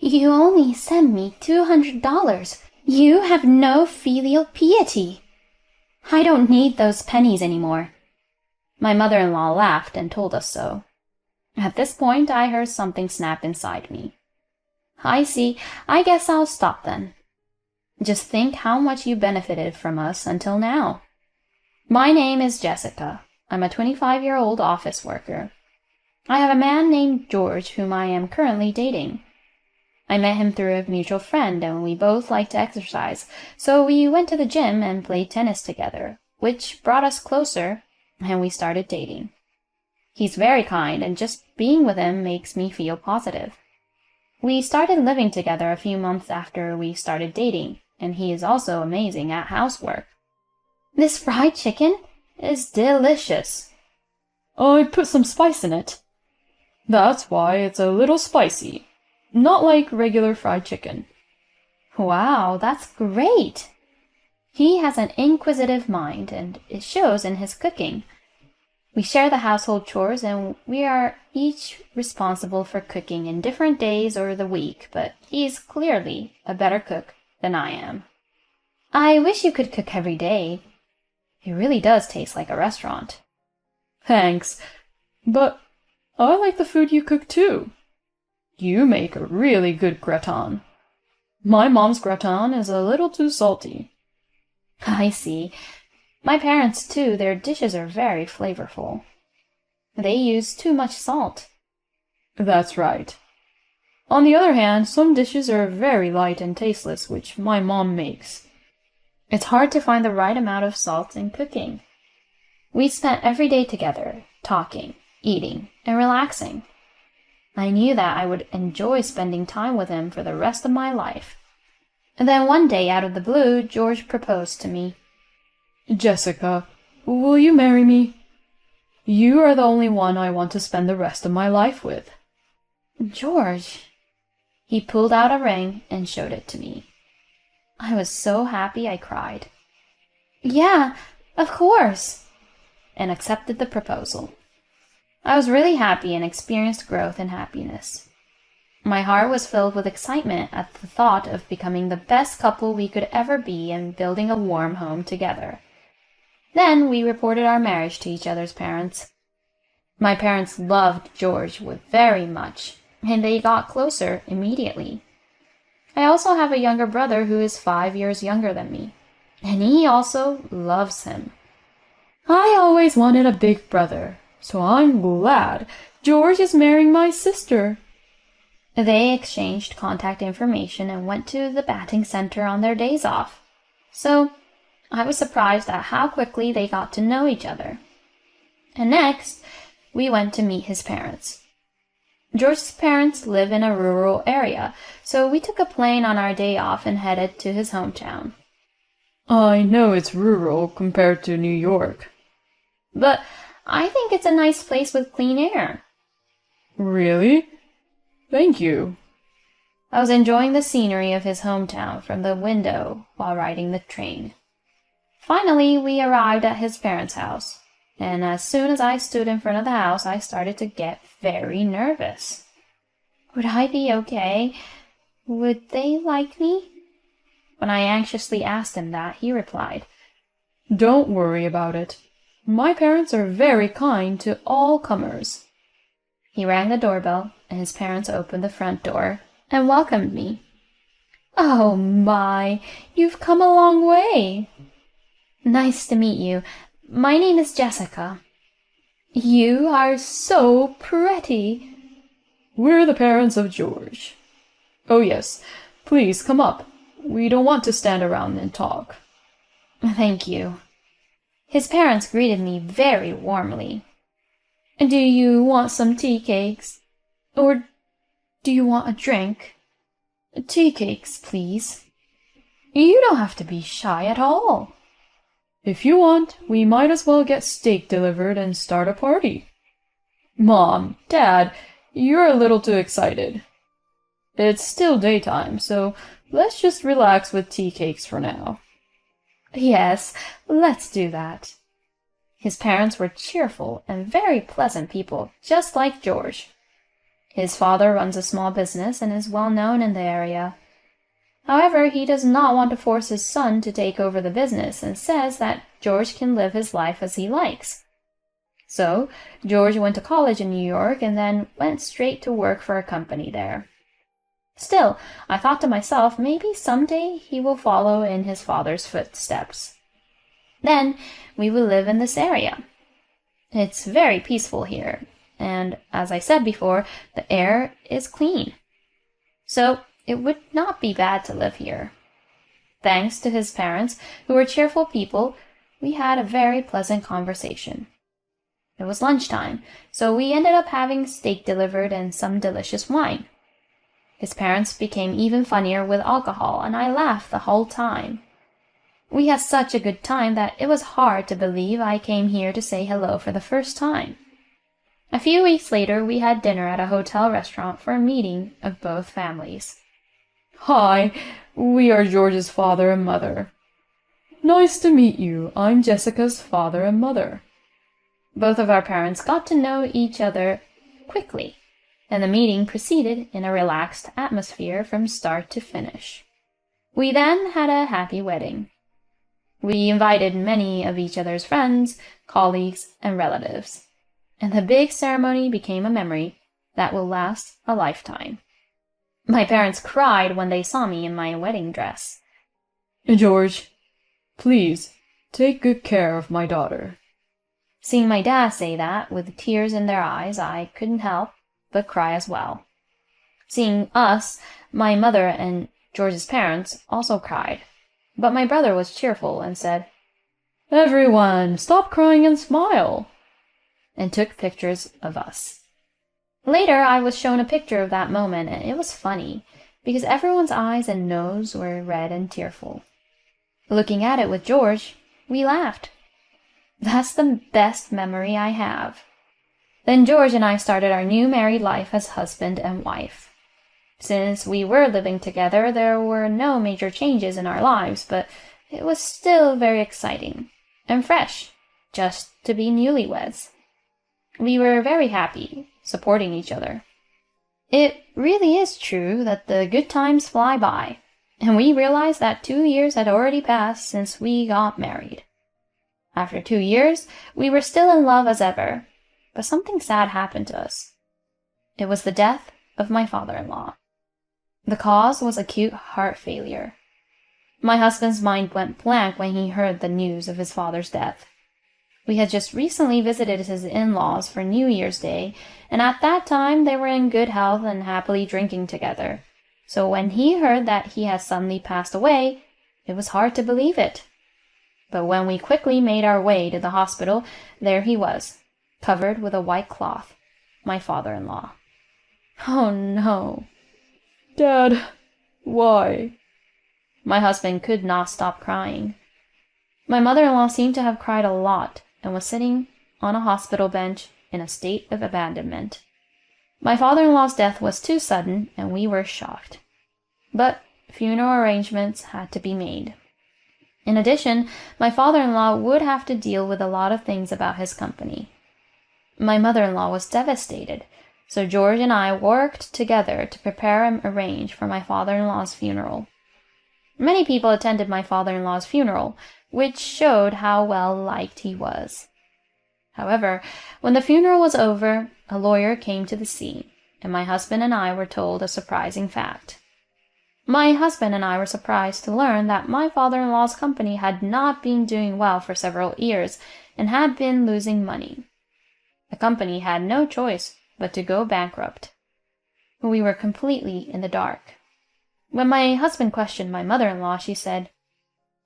You only sent me $200. You have no filial piety. I don't need those pennies anymore. My mother-in-law laughed and told us so. At this point, I heard something snap inside me. I see. I guess I'll stop then. Just think how much you benefited from us until now. My name is Jessica. I'm a 25-year-old office worker. I have a man named George whom I am currently dating. I met him through a mutual friend, and we both like to exercise, so we went to the gym and played tennis together, which brought us closer, and we started dating. He's very kind, and just being with him makes me feel positive. We started living together a few months after we started dating, and he is also amazing at housework. This fried chicken is delicious. I put some spice in it. That's why it's a little spicy. Not like regular fried chicken. Wow, that's great. He has an inquisitive mind, and it shows in his cooking. We share the household chores, and we are each responsible for cooking in different days or the week, but he's clearly a better cook than I am. I wish you could cook every day. It really does taste like a restaurant. Thanks, but I like the food you cook too. You make a really good gratin. My mom's gratin is a little too salty. I see. My parents, too, their dishes are very flavorful. They use too much salt. That's right. On the other hand, some dishes are very light and tasteless, which my mom makes. It's hard to find the right amount of salt in cooking. We spent every day together, talking, eating, and relaxing. I knew that I would enjoy spending time with him for the rest of my life. And then one day, out of the blue, George proposed to me. Jessica, will you marry me? You are the only one I want to spend the rest of my life with. George. He pulled out a ring and showed it to me. I was so happy I cried. Yeah, of course, and accepted the proposal. I was really happy and experienced growth and happiness. My heart was filled with excitement at the thought of becoming the best couple we could ever be and building a warm home together. Then we reported our marriage to each other's parents. My parents loved George very much, and they got closer immediately. I also have a younger brother who is 5 years younger than me, and he also loves him. I always wanted a big brother, so I'm glad George is marrying my sister. They exchanged contact information and went to the batting center on their days off. So I was surprised at how quickly they got to know each other. And next, we went to meet his parents. George's parents live in a rural area, so we took a plane on our day off and headed to his hometown. I know it's rural compared to New York. But I think it's a nice place with clean air. Really? Thank you. I was enjoying the scenery of his hometown from the window while riding the train. Finally, we arrived at his parents' house, and as soon as I stood in front of the house, I started to get very nervous. Would I be okay? Would they like me? When I anxiously asked him that, he replied, Don't worry about it. My parents are very kind to all comers. He rang the doorbell, and his parents opened the front door and welcomed me. Oh my, you've come a long way. Nice to meet you. My name is Jessica. You are so pretty. We're the parents of George. Oh yes, please come up. We don't want to stand around and talk. Thank you. His parents greeted me very warmly. Do you want some tea cakes? Or do you want a drink? Tea cakes, please. You don't have to be shy at all. If you want, we might as well get steak delivered and start a party. Mom, Dad, you're a little too excited. It's still daytime, so let's just relax with tea cakes for now. Yes, let's do that. His parents were cheerful and very pleasant people, just like George. His father runs a small business and is well known in the area. However, he does not want to force his son to take over the business and says that George can live his life as he likes. So, George went to college in New York and then went straight to work for a company there. Still, I thought to myself, maybe someday he will follow in his father's footsteps. Then we will live in this area. It's very peaceful here, and as I said before, the air is clean. So it would not be bad to live here. Thanks to his parents, who were cheerful people, we had a very pleasant conversation. It was lunchtime, so we ended up having steak delivered and some delicious wine. His parents became even funnier with alcohol, and I laughed the whole time. We had such a good time that it was hard to believe I came here to say hello for the first time. A few weeks later, we had dinner at a hotel restaurant for a meeting of both families. Hi, we are George's father and mother. Nice to meet you. I'm Jessica's father and mother. Both of our parents got to know each other quickly, and the meeting proceeded in a relaxed atmosphere from start to finish. We then had a happy wedding. We invited many of each other's friends, colleagues, and relatives, and the big ceremony became a memory that will last a lifetime. My parents cried when they saw me in my wedding dress. George, please take good care of my daughter. Seeing my dad say that with tears in their eyes, I couldn't help but cry as well. Seeing us, my mother and George's parents also cried. But my brother was cheerful and said, Everyone, stop crying and smile, and took pictures of us. Later, I was shown a picture of that moment, and it was funny, because everyone's eyes and nose were red and tearful. Looking at it with George, we laughed. That's the best memory I have. Then George and I started our new married life as husband and wife. Since we were living together, there were no major changes in our lives, but it was still very exciting and fresh, just to be newlyweds. We were very happy, supporting each other. It really is true that the good times fly by, and we realized that 2 years had already passed since we got married. After 2 years, we were still in love as ever, but something sad happened to us. It was the death of my father-in-law. The cause was acute heart failure. My husband's mind went blank when he heard the news of his father's death. We had just recently visited his in-laws for New Year's Day, and at that time they were in good health and happily drinking together. So when he heard that he had suddenly passed away, it was hard to believe it. But when we quickly made our way to the hospital, there he was, covered with a white cloth, my father-in-law. Oh no. Dad, why? My husband could not stop crying. My mother-in-law seemed to have cried a lot and was sitting on a hospital bench in a state of abandonment. My father-in-law's death was too sudden, and we were shocked. But funeral arrangements had to be made. In addition, my father-in-law would have to deal with a lot of things about his company. My mother-in-law was devastated, so George and I worked together to prepare and arrange for my father-in-law's funeral. Many people attended my father-in-law's funeral, which showed how well liked he was. However, when the funeral was over, a lawyer came to the scene, and my husband and I were told a surprising fact. My husband and I were surprised to learn that my father-in-law's company had not been doing well for several years and had been losing money. The company had no choice but to go bankrupt. We were completely in the dark. When my husband questioned my mother-in-law, she said,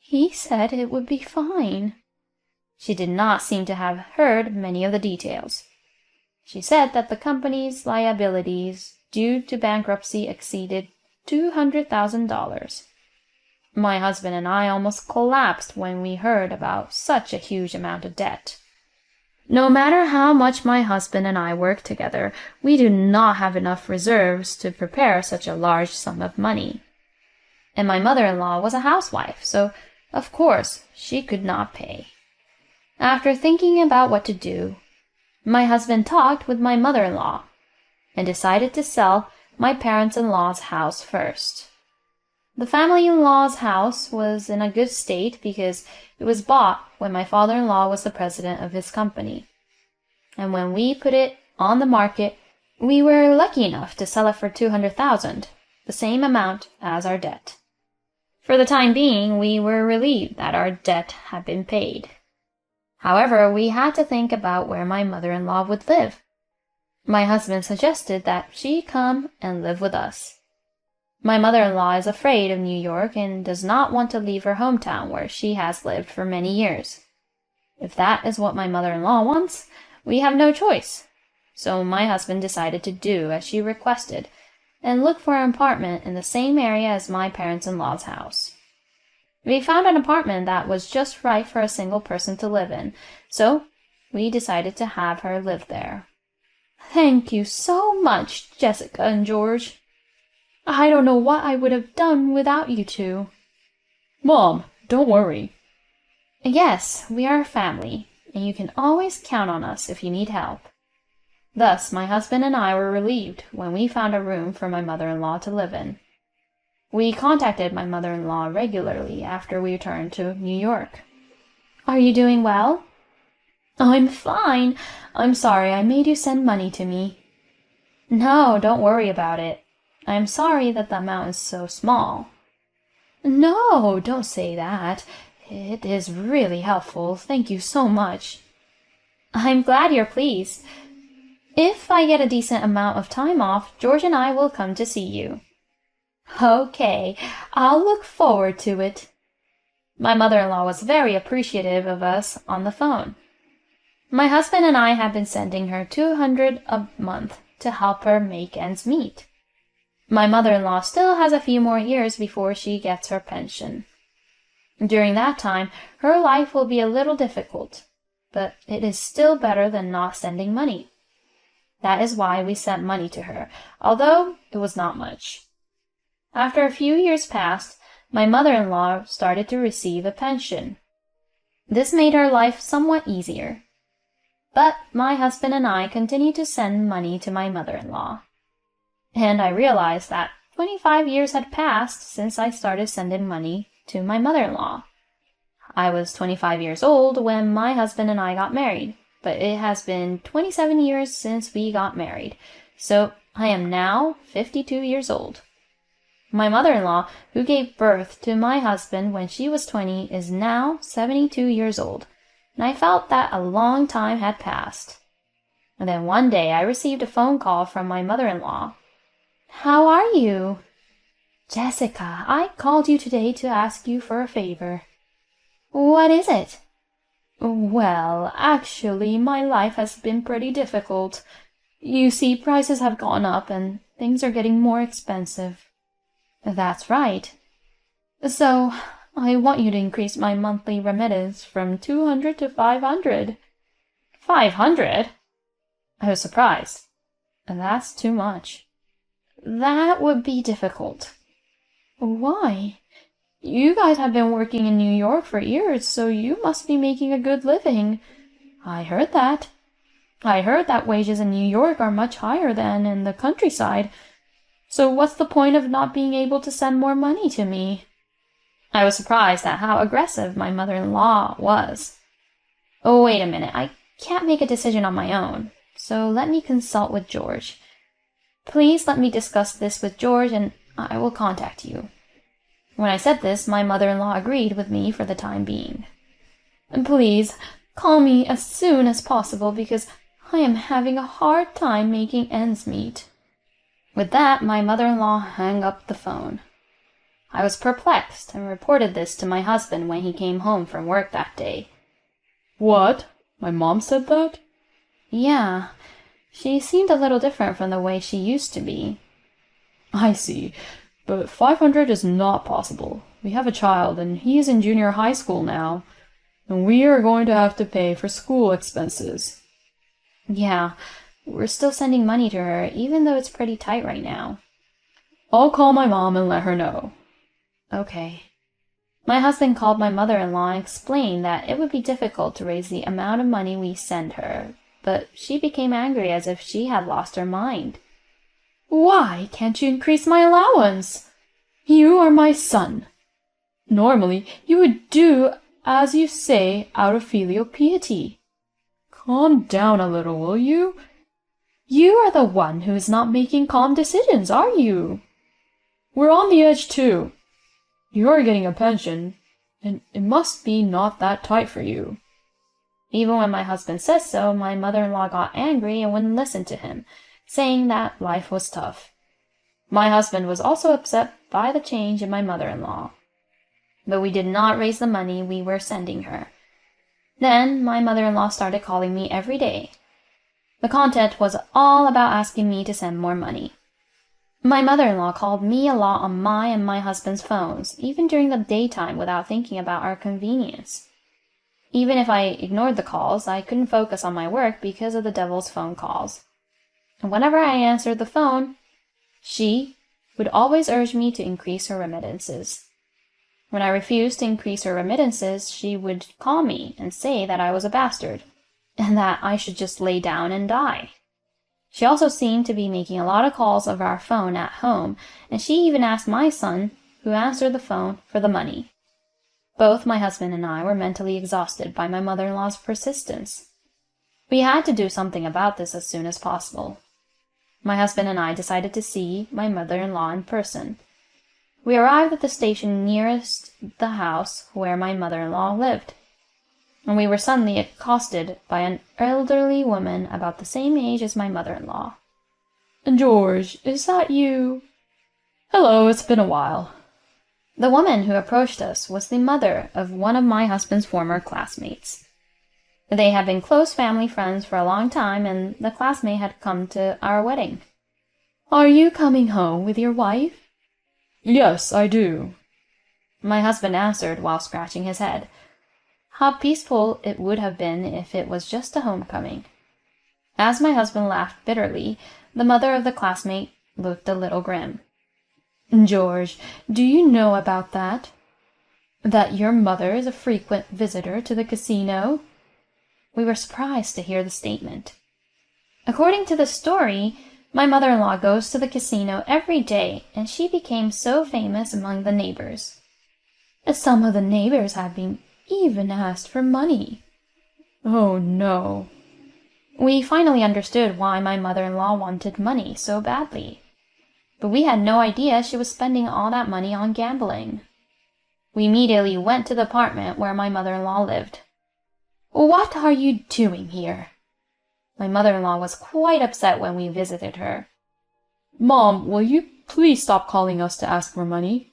"He said it would be fine." She did not seem to have heard many of the details. She said that the company's liabilities due to bankruptcy exceeded $200,000. My husband and I almost collapsed when we heard about such a huge amount of debt. No matter how much my husband and I work together, we do not have enough reserves to prepare such a large sum of money. And my mother-in-law was a housewife, so of course she could not pay. After thinking about what to do, my husband talked with my mother-in-law. and decided to sell my parents-in-law's house first. The family-in-law's house was in a good state because it was bought when my father-in-law was the president of his company. And when we put it on the market, we were lucky enough to sell it for $200,000, the same amount as our debt. For the time being, we were relieved that our debt had been paid. However, we had to think about where my mother-in-law would live. My husband suggested that she come and live with us. My mother-in-law is afraid of New York and does not want to leave her hometown where she has lived for many years. If that is what my mother-in-law wants, we have no choice. So my husband decided to do as she requested and look for an apartment in the same area as my parents-in-law's house. We found an apartment that was just right for a single person to live in, so we decided to have her live there. Thank you so much, Jessica and George. I don't know what I would have done without you two. Mom, don't worry. Yes, we are a family, and you can always count on us if you need help. Thus, my husband and I were relieved when we found a room for my mother-in-law to live in. We contacted my mother-in-law regularly after we returned to New York. Are you doing well? I'm fine. I'm sorry I made you send money to me. No, don't worry about it. I'm sorry that the amount is so small. No, don't say that. It is really helpful. Thank you so much. I'm glad you're pleased. If I get a decent amount of time off, George and I will come to see you. Okay, I'll look forward to it. My mother-in-law was very appreciative of us on the phone. My husband and I have been sending her $200 a month to help her make ends meet. My mother-in-law still has a few more years before she gets her pension. During that time, her life will be a little difficult, but it is still better than not sending money. That is why we sent money to her, although it was not much. After a few years passed, my mother-in-law started to receive a pension. This made her life somewhat easier. But my husband and I continued to send money to my mother-in-law. And I realized that 25 years had passed since I started sending money to my mother-in-law. I was 25 years old when my husband and I got married, but it has been 27 years since we got married, so I am now 52 years old. My mother-in-law, who gave birth to my husband when she was 20, is now 72 years old, and I felt that a long time had passed. And then one day I received a phone call from my mother-in-law. How are you? Jessica, I called you today to ask you for a favor. What is it? Well, actually, my life has been pretty difficult. You see, prices have gone up and things are getting more expensive. That's right. So, I want you to increase my monthly remittance from 200 to 500. 500? I was surprised. That's too much. That would be difficult. Why? You guys have been working in New York for years, so you must be making a good living. I heard that. I heard that wages in New York are much higher than in the countryside. So what's the point of not being able to send more money to me? I was surprised at how aggressive my mother-in-law was. Oh, wait a minute. I can't make a decision on my own, so let me consult with George. Please let me discuss this with George, and I will contact you. When I said this, my mother-in-law agreed with me for the time being. Please, call me as soon as possible because I am having a hard time making ends meet. With that, my mother-in-law hung up the phone. I was perplexed and reported this to my husband when he came home from work that day. What? My mom said that? Yeah, she seemed a little different from the way she used to be. I see, but 500 is not possible. We have a child, and he is in junior high school now, and we are going to have to pay for school expenses. Yeah, we're still sending money to her, even though it's pretty tight right now. I'll call my mom and let her know. Okay. My husband called my mother-in-law and explained that it would be difficult to raise the amount of money we send her, but she became angry as if she had lost her mind. Why can't you increase my allowance? You are my son. Normally, you would do as you say out of filial piety. Calm down a little, will you? You are the one who is not making calm decisions, are you? We're on the edge, too. You are getting a pension, and it must be not that tight for you. Even when my husband says so, my mother-in-law got angry and wouldn't listen to him, saying that life was tough. My husband was also upset by the change in my mother-in-law. But we did not raise the money we were sending her. Then my mother-in-law started calling me every day. The content was all about asking me to send more money. My mother-in-law called me a lot on my and my husband's phones, even during the daytime without thinking about our convenience. Even if I ignored the calls, I couldn't focus on my work because of the devil's phone calls. And whenever I answered the phone, she would always urge me to increase her remittances. When I refused to increase her remittances, she would call me and say that I was a bastard, and that I should just lay down and die. She also seemed to be making a lot of calls over our phone at home, and she even asked my son, who answered the phone, for the money. Both my husband and I were mentally exhausted by my mother-in-law's persistence. We had to do something about this as soon as possible. My husband and I decided to see my mother-in-law in person. We arrived at the station nearest the house where my mother-in-law lived, and we were suddenly accosted by an elderly woman about the same age as my mother-in-law. George, is that you? Hello, it's been a while. The woman who approached us was the mother of one of my husband's former classmates. They had been close family friends for a long time, and the classmate had come to our wedding. Are you coming home with your wife? Yes, I do. My husband answered while scratching his head. How peaceful it would have been if it was just a homecoming. As my husband laughed bitterly, the mother of the classmate looked a little grim. George, do you know about that? That your mother is a frequent visitor to the casino? We were surprised to hear the statement. According to the story, my mother-in-law goes to the casino every day, and she became so famous among the neighbors. Some of the neighbors have been even asked for money. Oh, no. We finally understood why my mother-in-law wanted money so badly. But we had no idea she was spending all that money on gambling. We immediately went to the apartment where my mother-in-law lived. What are you doing here? My mother-in-law was quite upset when we visited her. Mom, will you please stop calling us to ask for money?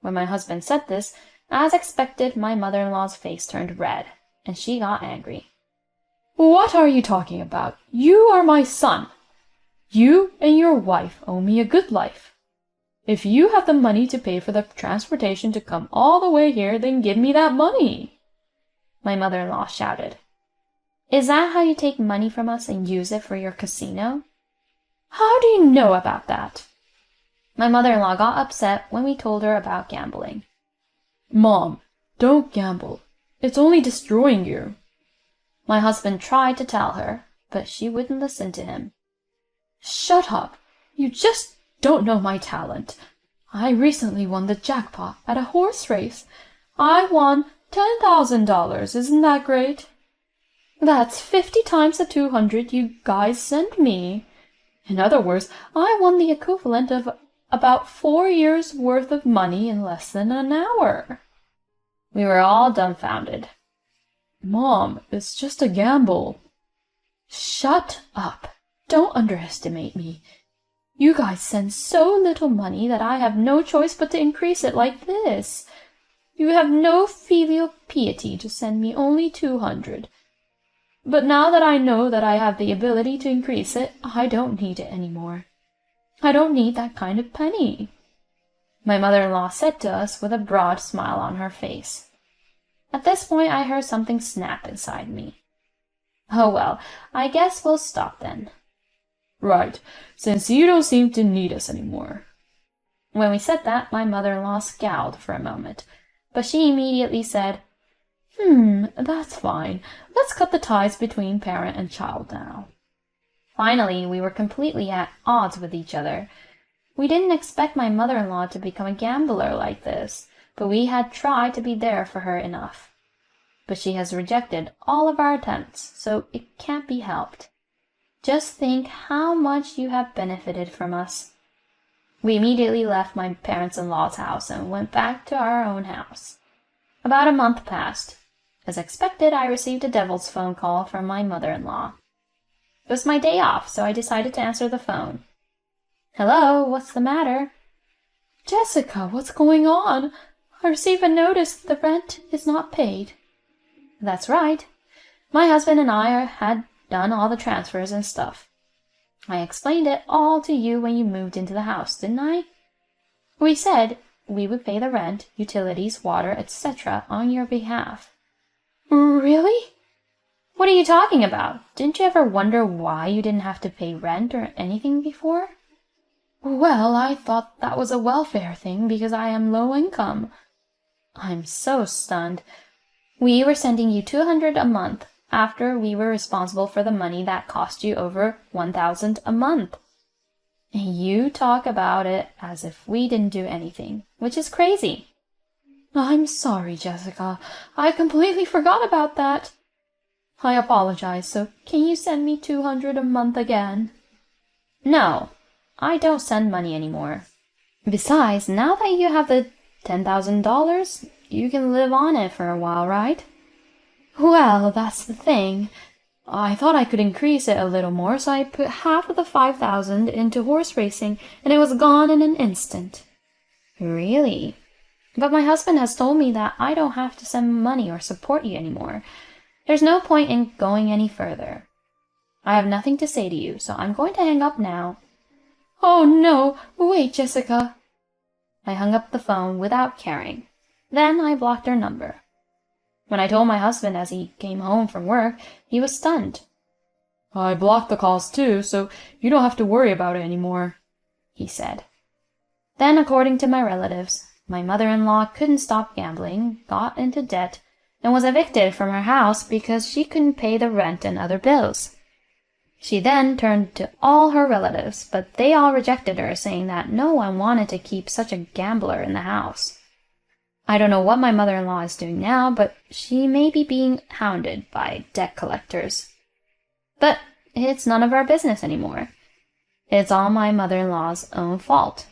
When my husband said this, as expected, my mother-in-law's face turned red, and she got angry. What are you talking about? You are my son. You and your wife owe me a good life. If you have the money to pay for the transportation to come all the way here, then give me that money. My mother-in-law shouted. Is that how you take money from us and use it for your casino? How do you know about that? My mother-in-law got upset when we told her about gambling. Mom, don't gamble. It's only destroying you. My husband tried to tell her, but she wouldn't listen to him. Shut up. You just don't know my talent. I recently won the jackpot at a horse race. I won $10,000. Isn't that great? That's 50 times the 200 you guys sent me. In other words, I won the equivalent of about 4 years' worth of money in less than an hour. We were all dumbfounded. Mom, it's just a gamble. Shut up. Don't underestimate me. You guys send so little money that I have no choice but to increase it like this. You have no filial piety to send me only 200. But now that I know that I have the ability to increase it, I don't need it anymore. I don't need that kind of penny. My mother-in-law said to us with a broad smile on her face. At this point, I heard something snap inside me. Oh well, I guess we'll stop then. Right, since you don't seem to need us anymore. When we said that, my mother-in-law scowled for a moment, but she immediately said, That's fine. Let's cut the ties between parent and child now. Finally, we were completely at odds with each other. We didn't expect my mother-in-law to become a gambler like this, but we had tried to be there for her enough. But she has rejected all of our attempts, so it can't be helped. Just think how much you have benefited from us. We immediately left my parents-in-law's house and went back to our own house. About a month passed. As expected, I received a devil's phone call from my mother-in-law. It was my day off, so I decided to answer the phone. Hello, what's the matter? Jessica, what's going on? I received a notice the rent is not paid. That's right. My husband and I had done all the transfers and stuff. I explained it all to you when you moved into the house, didn't I? We said we would pay the rent, utilities, water, etc. on your behalf. Really? What are you talking about? Didn't you ever wonder why you didn't have to pay rent or anything before? Well, I thought that was a welfare thing because I am low income. I'm so stunned. We were sending you $200 a month after we were responsible for the money that cost you over $1,000 a month. And you talk about it as if we didn't do anything, which is crazy. I'm sorry, Jessica. I completely forgot about that. I apologize, so can you send me $200 a month again? No, I don't send money anymore. Besides, now that you have the $10,000, you can live on it for a while, right? Well, that's the thing. I thought I could increase it a little more, so I put half of the $5,000 into horse racing, and it was gone in an instant. Really? But my husband has told me that I don't have to send money or support you anymore. There's no point in going any further. I have nothing to say to you, so I'm going to hang up now. Oh, no. Wait, Jessica. I hung up the phone without caring. Then I blocked her number. When I told my husband as he came home from work, he was stunned. I blocked the calls too, so you don't have to worry about it anymore, he said. Then, according to my relatives, my mother-in-law couldn't stop gambling, got into debt, and was evicted from her house because she couldn't pay the rent and other bills. She then turned to all her relatives, but they all rejected her, saying that no one wanted to keep such a gambler in the house. I don't know what my mother-in-law is doing now, but she may be being hounded by debt collectors. But it's none of our business anymore. It's all my mother-in-law's own fault.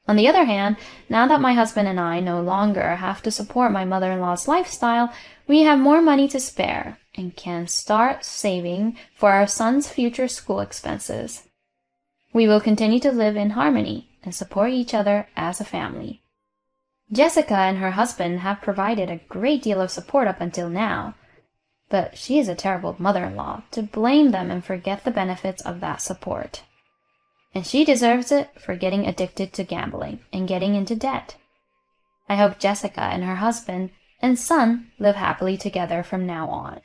On the other hand, now that my husband and I no longer have to support my mother-in-law's lifestyle, we have more money to spare and can start saving for our son's future school expenses. We will continue to live in harmony and support each other as a family. Jessica and her husband have provided a great deal of support up until now, but she is a terrible mother-in-law to blame them and forget the benefits of that support. And she deserves it for getting addicted to gambling and getting into debt. I hope Jessica and her husband and son live happily together from now on.